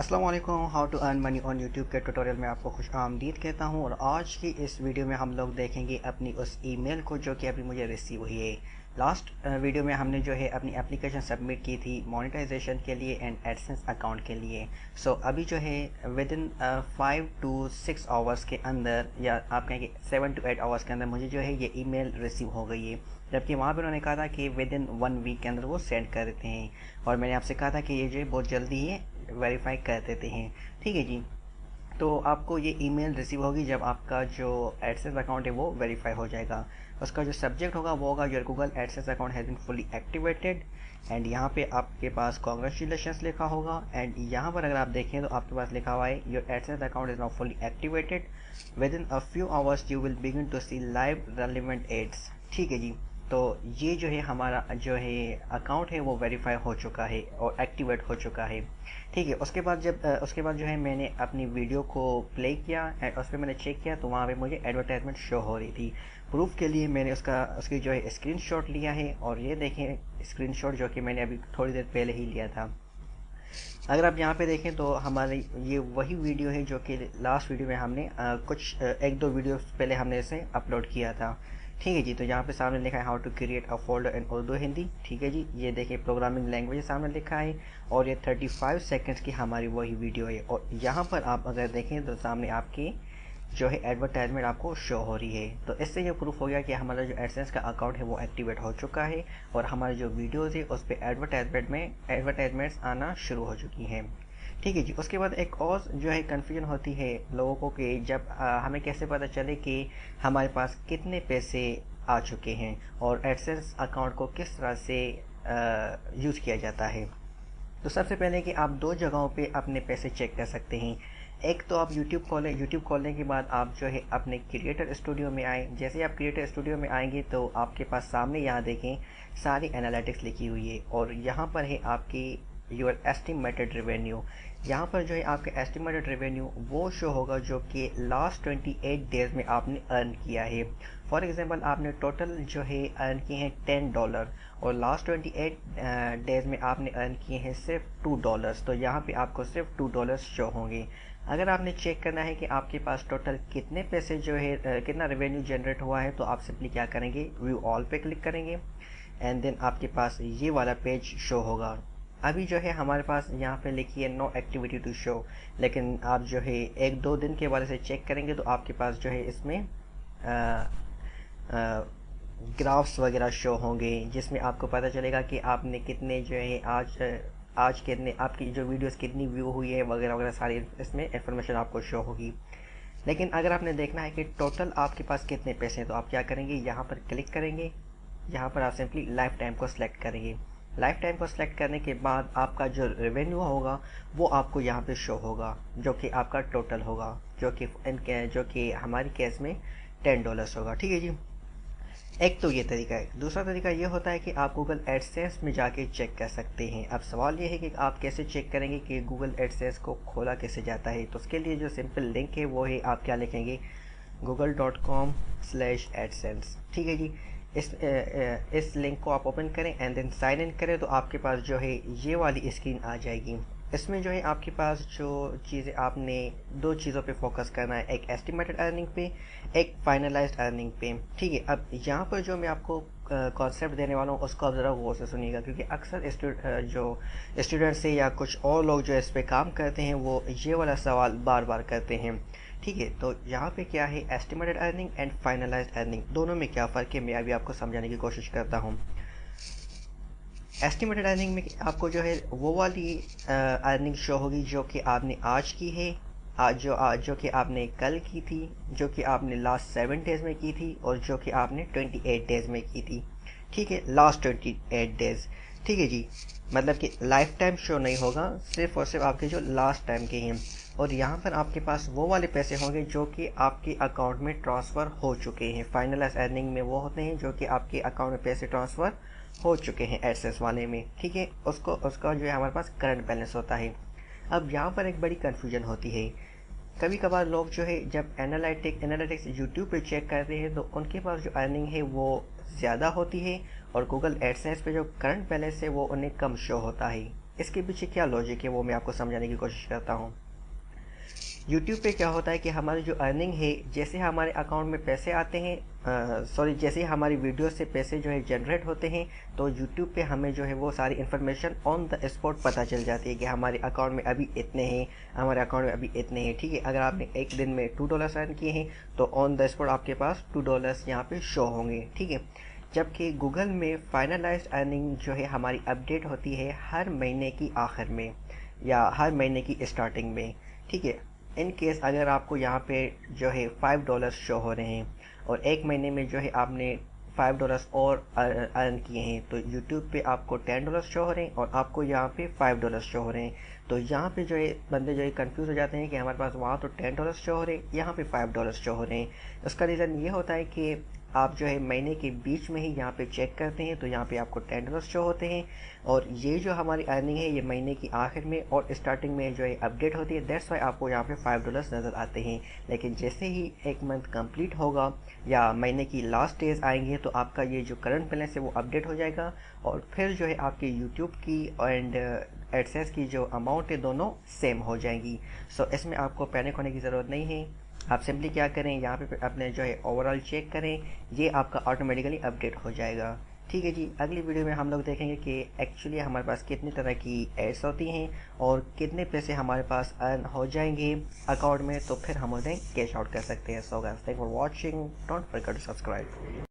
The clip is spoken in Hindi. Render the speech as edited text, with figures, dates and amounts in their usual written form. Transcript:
अस्सलाम वालेकुम। How to earn money on YouTube के ट्यूटोरियल में आपको खुश आमदीद कहता हूँ। और आज की इस वीडियो में हम लोग देखेंगे अपनी उस ईमेल को जो कि अभी मुझे रिसीव हुई है। लास्ट वीडियो में हमने जो है अपनी एप्लीकेशन सबमिट की थी मोनेटाइजेशन के लिए एंड एडसेंस अकाउंट के लिए। सो अभी जो है विद इन 5 to 6 आवर्स के अंदर, या आप कहेंगे 7 to 8 आवर्स के अंदर, मुझे जो है ये ईमेल रिसीव हो गई है। जबकि वहाँ पर उन्होंने कहा था कि विद इन 1 वीक के अंदर वो सेंड कर देते हैं, और मैंने आपसे कहा था कि ये जो है बहुत जल्दी ही वेरीफाई कर देते हैं। ठीक है जी। तो आपको ये ईमेल रिसीव होगी जब आपका जो एडसेंस अकाउंट है वो वेरीफाई हो जाएगा। उसका जो सब्जेक्ट होगा वो होगा your Google AdSense account has been fully activated, and यहाँ पे आपके पास कॉन्ग्रेचुलेशंस लिखा होगा। एंड यहाँ पर अगर आप देखें तो आपके पास लिखा हुआ है your AdSense account is now fully activated, within a few hours you will begin to see live relevant ads. ठीक है जी। तो ये जो है हमारा जो है अकाउंट है वो वेरीफाई हो चुका है और एक्टिवेट हो चुका है। ठीक है। उसके बाद जो है मैंने अपनी वीडियो को प्ले किया एंड उस पर मैंने चेक किया तो वहाँ पे मुझे एडवर्टाइजमेंट शो हो रही थी। प्रूफ के लिए मैंने उसकी जो है स्क्रीनशॉट लिया है, और ये देखें स्क्रीनशॉट जो कि मैंने अभी थोड़ी देर पहले ही लिया था। अगर आप यहाँ पे देखें तो हमारी ये वही वीडियो है जो कि लास्ट वीडियो में हमने कुछ एक दो वीडियो पहले हमने इसे अपलोड किया था। ठीक है जी। तो यहाँ पे सामने लिखा है how to create a folder in Urdu Hindi. ठीक है जी। ये देखिए प्रोग्रामिंग लैंग्वेज सामने लिखा है, और ये 35 सेकंड्स की हमारी वही वीडियो है। और यहाँ पर आप अगर देखें तो सामने आपकी जो है एडवर्टाइजमेंट आपको शो हो रही है। तो इससे ये प्रूफ हो गया कि हमारा जो एडसेंस का अकाउंट है वो एक्टिवेट हो चुका है, और हमारी जो वीडियोज़ है उस पर एडवर्टाइजमेंट्स आना शुरू हो चुकी हैं। ठीक है जी। उसके बाद एक और जो है कन्फ्यूजन होती है लोगों को कि जब हमें कैसे पता चले कि हमारे पास कितने पैसे आ चुके हैं, और एडसेंस अकाउंट को किस तरह से यूज़ किया जाता है। तो सबसे पहले कि आप दो जगहों पे अपने पैसे चेक कर सकते हैं। एक तो आप यूट्यूब खोलें, यूट्यूब खोलने के बाद आप जो है अपने क्रिएटर स्टूडियो में आएँ। जैसे ही आप क्रिएटर स्टूडियो में आएंगे तो आपके पास सामने यहाँ देखें सारी एनालिटिक्स लिखी हुई है, और यहाँ पर है आपकी योर एस्टिमेटेड रेवेन्यू। यहाँ पर जो है आपका एस्टिमेटेड रेवेन्यू वो शो होगा जो कि लास्ट 28 डेज में आपने अर्न किया है। फॉर एग्जांपल आपने टोटल जो है अर्न किए हैं $10, और लास्ट 28 डेज में आपने अर्न किए हैं सिर्फ $2, तो यहाँ पे आपको सिर्फ $2 शो होंगे। अगर आपने चेक करना है कि आपके पास टोटल कितने पैसे जो है कितना रेवेन्यू जनरेट हुआ है, तो आप सिंपली क्या करेंगे, व्यू ऑल पे क्लिक करेंगे, एंड देन आपके पास ये वाला पेज शो होगा। अभी जो है हमारे पास यहाँ पे लिखी है नो एक्टिविटी टू शो, लेकिन आप जो है एक दो दिन के वाले से चेक करेंगे तो आपके पास जो है इसमें ग्राफ्स वगैरह शो होंगे, जिसमें आपको पता चलेगा कि आपने कितने जो है आज कितने आपकी जो वीडियोस कितनी व्यू हुई है वगैरह वगैरह, सारी इसमें इंफॉर्मेशन आपको शो होगी। लेकिन अगर आपने देखना है कि टोटल आपके पास कितने पैसे हैं, तो आप क्या करेंगे, यहाँ पर क्लिक करेंगे। यहाँ पर आप सिंपली लाइफ टाइम को सिलेक्ट करेंगे। लाइफ टाइम को सिलेक्ट करने के बाद आपका जो रेवेन्यू होगा वो आपको यहाँ पे शो होगा, जो कि आपका टोटल होगा, जो कि हमारी केस में $10 होगा। ठीक है जी। एक तो ये तरीका है। दूसरा तरीका ये होता है कि आप गूगल एडसेंस में जाके चेक कर सकते हैं। अब सवाल ये है कि आप कैसे चेक करेंगे कि गूगल एडसेंस को खोला कैसे जाता है। तो उसके लिए जो सिंपल लिंक है वो है, आप क्या लिखेंगे, google.com/adsense। ठीक है जी। इस लिंक को आप ओपन करें एंड देन साइन इन करें, तो आपके पास जो है ये वाली स्क्रीन आ जाएगी। इसमें जो है आपके पास जो चीज़ें, आपने दो चीज़ों पे फोकस करना है, एक एस्टिमेटेड अर्निंग पे, एक फाइनलाइज्ड अर्निंग पे। ठीक है। अब यहाँ पर जो मैं आपको कॉन्सेप्ट देने वाला हूँ उसको आप ज़रा गौर से सुनिएगा, क्योंकि अक्सर जो स्टूडेंट्स से या कुछ और लोग जो इस पे काम करते हैं वो ये वाला सवाल बार बार करते हैं। ठीक है। तो यहाँ पे क्या है, estimated earning and finalised earning, दोनों में क्या फ़र्क है मैं अभी आपको समझाने की कोशिश करता हूँ। एस्टिमेटेड अर्निंग में आपको जो है वो वाली अर्निंग शो होगी जो कि आपने आज की है, जो कि आपने कल की थी, जो कि आपने लास्ट 7 डेज में की थी, और जो कि आपने 28 डेज में की थी। ठीक है, लास्ट 28 डेज। ठीक है जी। मतलब कि लाइफ टाइम शो नहीं होगा, सिर्फ और सिर्फ आपके जो लास्ट टाइम के हैं। और यहाँ पर आपके पास वो वाले पैसे होंगे जो कि आपके अकाउंट में ट्रांसफ़र हो चुके हैं। फाइनलाइज अर्निंग में वो होते हैं जो कि आपके अकाउंट में पैसे ट्रांसफ़र हो चुके हैं एडसेंस वाले में। ठीक है। उसका जो है हमारे पास करंट बैलेंस होता है। अब यहाँ पर एक बड़ी कन्फ्यूजन होती है। कभी कभार लोग जो है जब एनालिटिक्स यूट्यूब पे चेक करते हैं तो उनके पास जो अर्निंग है वो ज़्यादा होती है, और गूगल एडसेंस पे जो करंट बैलेंस है वो उन्हें कम शो होता है। इसके पीछे क्या लॉजिक है वो मैं आपको समझाने की कोशिश करता हूँ। यूट्यूब पे क्या होता है कि हमारी जो अर्निंग है, जैसे हमारे अकाउंट में पैसे आते हैं, जैसे हमारी वीडियो से पैसे जो है जनरेट होते हैं, तो यूट्यूब पे हमें जो है वो सारी इन्फॉर्मेशन ऑन द स्पॉट पता चल जाती है कि हमारे अकाउंट में अभी इतने हैं, हमारे अकाउंट में अभी इतने हैं। ठीक है, अगर आपने एक दिन में $2 अर्न किए हैं तो ऑन द स्पॉट आपके पास $2 यहाँ पे शो होंगे। ठीक है, जबकि गूगल में फाइनलाइज्ड अर्निंग जो है हमारी अपडेट होती है हर महीने की आखिर में या हर महीने की स्टार्टिंग में। ठीक है, इन केस अगर आपको यहाँ पे जो है $5 शो हो रहे हैं और एक महीने में जो है आपने $5 और अर्न किए हैं, तो यूट्यूब पे आपको $10 शो हो रहे हैं और आपको यहाँ पे $5 शो हो रहे हैं। तो यहाँ पे जो है बंदे जो है कंफ्यूज हो जाते हैं कि हमारे पास वहाँ तो $10 शो हो रहे हैं, यहाँ पे $5 शो हो रहे हैं। उसका रीज़न ये होता है कि आप जो है महीने के बीच में ही यहाँ पे चेक करते हैं तो यहाँ पे आपको $10 शो होते हैं, और ये जो हमारी अर्निंग है ये महीने की आखिर में और स्टार्टिंग में जो है अपडेट होती है। दैट्स वाई आपको यहाँ पे $5 नज़र आते हैं। लेकिन जैसे ही एक मंथ कंप्लीट होगा या महीने की लास्ट डेज आएंगे तो आपका ये जो करंट बैलेंस है वो अपडेट हो जाएगा, और फिर जो है आपके यूट्यूब की एंड एडसेंस की जो अमाउंट है दोनों सेम हो जाएंगी। सो इसमें आपको पैनिक होने की ज़रूरत नहीं है। आप सिंपली क्या करें, यहाँ पे अपने जो है ओवरऑल चेक करें, ये आपका ऑटोमेटिकली अपडेट हो जाएगा। ठीक है जी, अगली वीडियो में हम लोग देखेंगे कि एक्चुअली हमारे पास कितनी तरह की एड्स होती हैं और कितने पैसे हमारे पास अर्न हो जाएंगे अकाउंट में, तो फिर हम उन्हें कैश आउट कर सकते हैं। So guys, thank for watching, don't forget to subscribe.